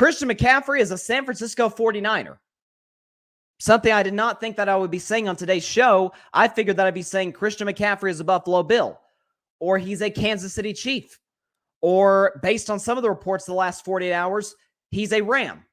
Christian McCaffrey is a San Francisco 49er. Something I did not think that I would be saying on today's show. I figured that I'd be saying Christian McCaffrey is a Buffalo Bill, or he's a Kansas City Chief, or based on some of the reports the last 48 hours, he's a Ram.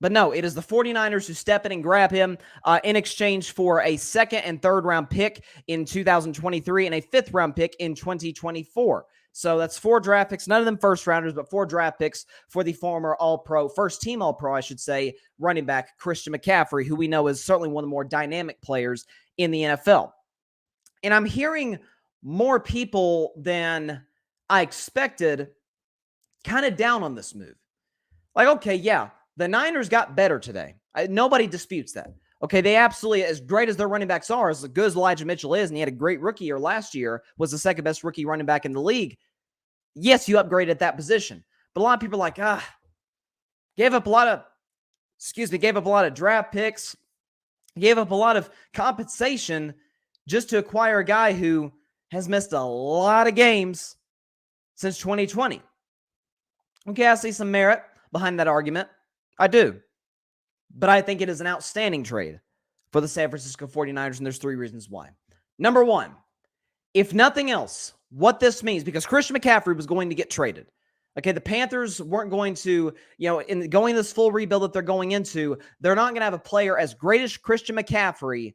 But no, it is the 49ers who step in and grab him in exchange for a second and third round pick in 2023 and a fifth round pick in 2024. So that's 4 draft picks, none of them first rounders, but 4 draft picks for the former All-Pro, first team All-Pro, I should say, running back Christian McCaffrey, who we know is certainly one of the more dynamic players in the NFL. And I'm hearing more people than I expected kind of down on this move. Like, okay, yeah, the Niners got better today. Nobody disputes that. Okay, they absolutely, as great as their running backs are, as good as Elijah Mitchell is, and he had a great rookie year last year, was the second best rookie running back in the league. Yes, you upgraded that position. But a lot of people are like, gave up a lot of draft picks, gave up a lot of compensation just to acquire a guy who has missed a lot of games since 2020. Okay, I see some merit behind that argument. I do. But I think it is an outstanding trade for the San Francisco 49ers, and there's 3 reasons why. Number 1, if nothing else, what this means, because Christian McCaffrey was going to get traded. Okay, the Panthers weren't going to, in going this full rebuild that they're going into, they're not going to have a player as great as Christian McCaffrey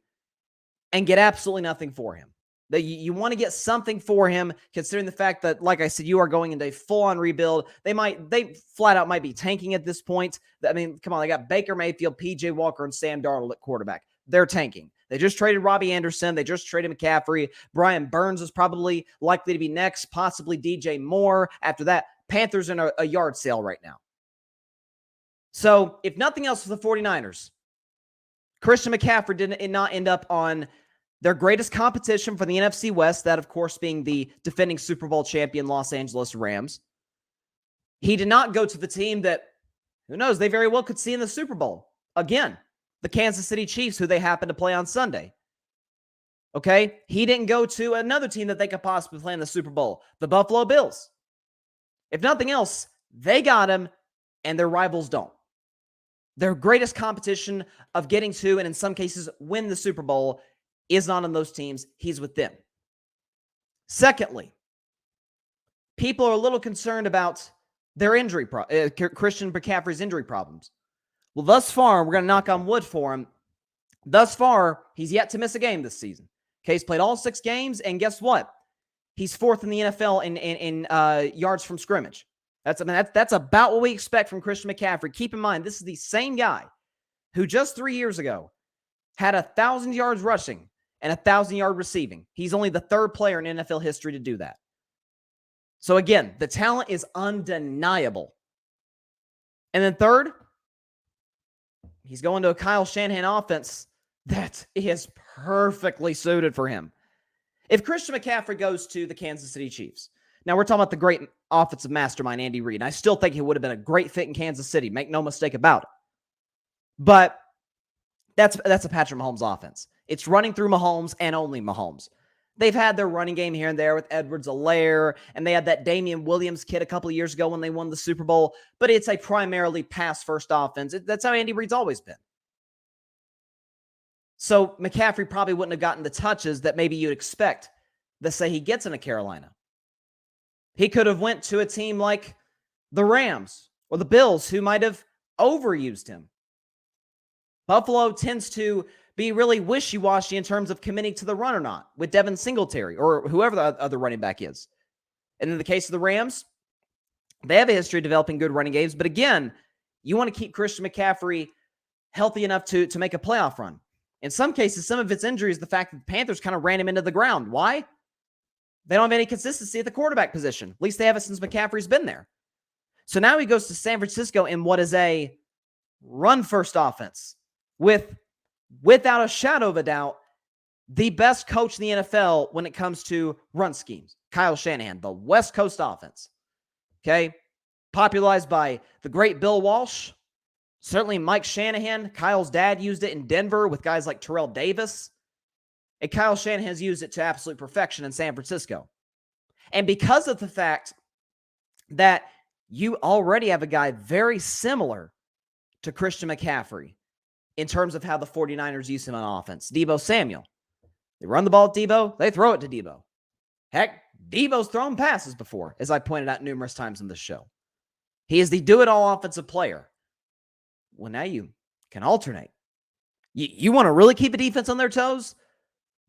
and get absolutely nothing for him. You want to get something for him, considering the fact that, like I said, you are going into a full-on rebuild. They flat out might be tanking at this point. I mean, come on, they got Baker Mayfield, P.J. Walker, and Sam Darnold at quarterback. They're tanking. They just traded Robbie Anderson. They just traded McCaffrey. Brian Burns is probably likely to be next, possibly DJ Moore. After that, Panthers in a yard sale right now. So, if nothing else for the 49ers, Christian McCaffrey did not end up on their greatest competition for the NFC West, that, of course, being the defending Super Bowl champion Los Angeles Rams. He did not go to the team that, who knows, they very well could see in the Super Bowl. Again, the Kansas City Chiefs, who they happen to play on Sunday. Okay? He didn't go to another team that they could possibly play in the Super Bowl, the Buffalo Bills. If nothing else, they got him, and their rivals don't. Their greatest competition of getting to, and in some cases, win the Super Bowl is not on those teams. He's with them. Secondly, people are a little concerned about their injury, Christian McCaffrey's injury problems. Well, thus far, we're going to knock on wood for him. Thus far, he's yet to miss a game this season. Okay, he's played all 6 games, and guess what? He's 4th in the NFL in yards from scrimmage. That's about what we expect from Christian McCaffrey. Keep in mind, this is the same guy who just 3 years ago had 1,000 yards rushing and 1,000-yard receiving. He's only the 3rd player in NFL history to do that. So again, the talent is undeniable. And then third, he's going to a Kyle Shanahan offense that is perfectly suited for him. If Christian McCaffrey goes to the Kansas City Chiefs, now we're talking about the great offensive mastermind, Andy Reid, and I still think he would have been a great fit in Kansas City. Make no mistake about it. But that's a Patrick Mahomes offense. It's running through Mahomes and only Mahomes. They've had their running game here and there with Edwards-Helaire, and they had that Damian Williams kid a couple of years ago when they won the Super Bowl, but it's a primarily pass-first offense. That's how Andy Reid's always been. So McCaffrey probably wouldn't have gotten the touches that maybe you'd expect, let's say he gets into Carolina. He could have went to a team like the Rams or the Bills, who might have overused him. Buffalo tends to be really wishy-washy in terms of committing to the run or not with Devin Singletary or whoever the other running back is. And in the case of the Rams, they have a history of developing good running games. But again, you want to keep Christian McCaffrey healthy enough to make a playoff run. In some cases, some of its injury is the fact that the Panthers kind of ran him into the ground. Why? They don't have any consistency at the quarterback position. At least they haven't since McCaffrey's been there. So now he goes to San Francisco in what is a run-first offense with, without a shadow of a doubt, the best coach in the NFL when it comes to run schemes, Kyle Shanahan, the West Coast offense. Okay? Popularized by the great Bill Walsh, certainly Mike Shanahan. Kyle's dad used it in Denver with guys like Terrell Davis. And Kyle Shanahan has used it to absolute perfection in San Francisco. And because of the fact that you already have a guy very similar to Christian McCaffrey in terms of how the 49ers use him on offense. Deebo Samuel. They run the ball at Deebo, they throw it to Deebo. Heck, Deebo's thrown passes before, as I pointed out numerous times in this show. He is the do-it-all offensive player. Well, now you can alternate. You want to really keep a defense on their toes?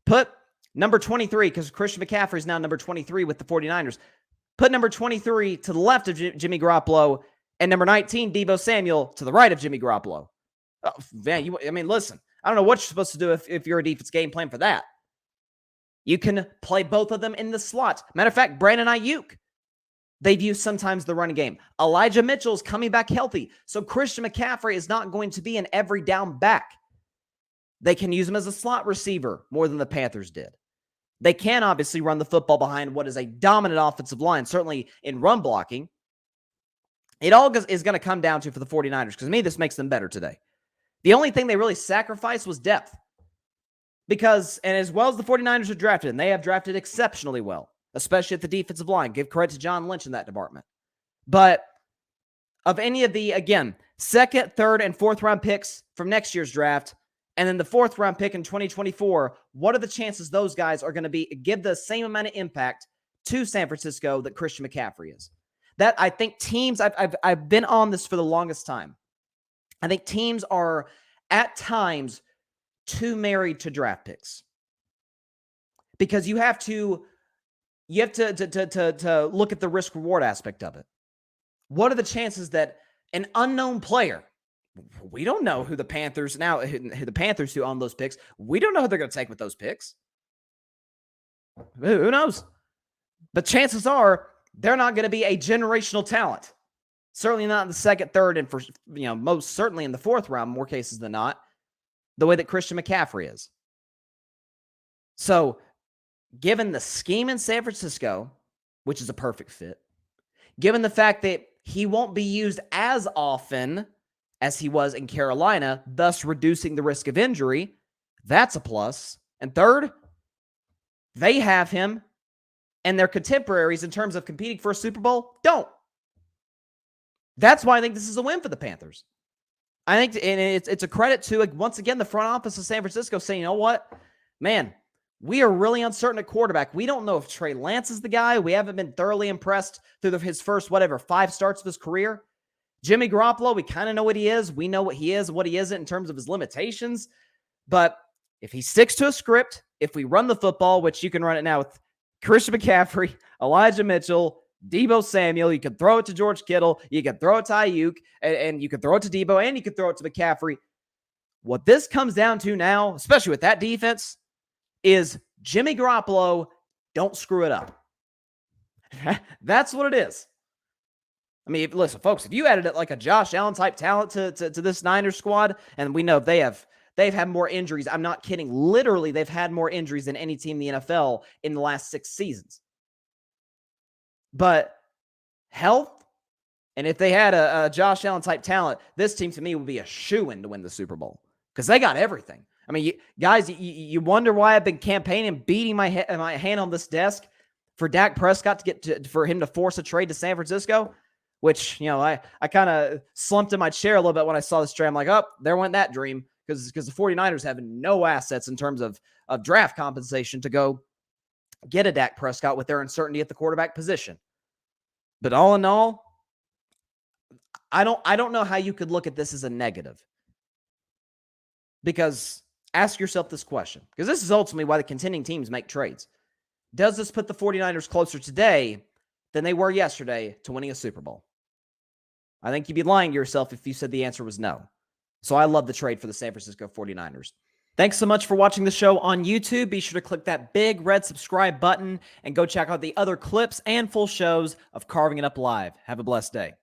Put number 23, because Christian McCaffrey is now number 23 with the 49ers. Put number 23 to the left of Jimmy Garoppolo and number 19, Deebo Samuel, to the right of Jimmy Garoppolo. Oh, man, listen, I don't know what you're supposed to do if you're a defense game plan for that. You can play both of them in the slot. Matter of fact, Brandon Ayuk, they've used sometimes the running game. Elijah Mitchell's coming back healthy, so Christian McCaffrey is not going to be an every down back. They can use him as a slot receiver more than the Panthers did. They can obviously run the football behind what is a dominant offensive line, certainly in run blocking. It all is going to come down to for the 49ers, because to me, this makes them better today. The only thing they really sacrificed was depth. Because, and as well as the 49ers are drafted, and they have drafted exceptionally well, especially at the defensive line. Give credit to John Lynch in that department. But of any of the, again, second, third, and fourth round picks from next year's draft, and then the fourth round pick in 2024, what are the chances those guys are going to give the same amount of impact to San Francisco that Christian McCaffrey is? That I think teams, I've been on this for the longest time. I think teams are at times too married to draft picks, because you have to look at the risk reward aspect of it. What are the chances that an unknown player, we don't know who the Panthers who own those picks, we don't know who they're going to take with those picks. Who knows? But chances are they're not going to be a generational talent. Certainly not in the second, third, and most certainly in the fourth round, more cases than not, the way that Christian McCaffrey is. So, given the scheme in San Francisco, which is a perfect fit, given the fact that he won't be used as often as he was in Carolina, thus reducing the risk of injury, that's a plus. And third, they have him, and their contemporaries in terms of competing for a Super Bowl don't. That's why I think this is a win for the Panthers. I think, and it's a credit to, once again, the front office of San Francisco saying, you know what, man, we are really uncertain at quarterback. We don't know if Trey Lance is the guy. We haven't been thoroughly impressed through his first, 5 starts of his career. Jimmy Garoppolo, we kind of know what he is. We know what he is and what he isn't in terms of his limitations. But if he sticks to a script, if we run the football, which you can run it now with Christian McCaffrey, Elijah Mitchell, Deebo Samuel, you can throw it to George Kittle, you can throw it to Ayuk, and you can throw it to Deebo, and you can throw it to McCaffrey. What this comes down to now, especially with that defense, is Jimmy Garoppolo, don't screw it up. That's what it is. I mean, listen, folks, if you added it like a Josh Allen type talent to this Niners squad, and we know they've had more injuries. I'm not kidding. Literally, they've had more injuries than any team in the NFL in the last 6 seasons. But health, and if they had a Josh Allen type talent, this team to me would be a shoo-in to win the Super Bowl, because they got everything. I mean, guys, you wonder why I've been campaigning, beating my hand on this desk for Dak Prescott for him to force a trade to San Francisco, which, I kind of slumped in my chair a little bit when I saw this trade. I'm like, oh, there went that dream, because the 49ers have no assets in terms of draft compensation to go get a Dak Prescott with their uncertainty at the quarterback position. But all in all, I don't know how you could look at this as a negative. Because ask yourself this question, because this is ultimately why the contending teams make trades. Does this put the 49ers closer today than they were yesterday to winning a Super Bowl? I think you'd be lying to yourself if you said the answer was no. So I love the trade for the San Francisco 49ers. Thanks so much for watching the show on YouTube. Be sure to click that big red subscribe button and go check out the other clips and full shows of Carving It Up Live. Have a blessed day.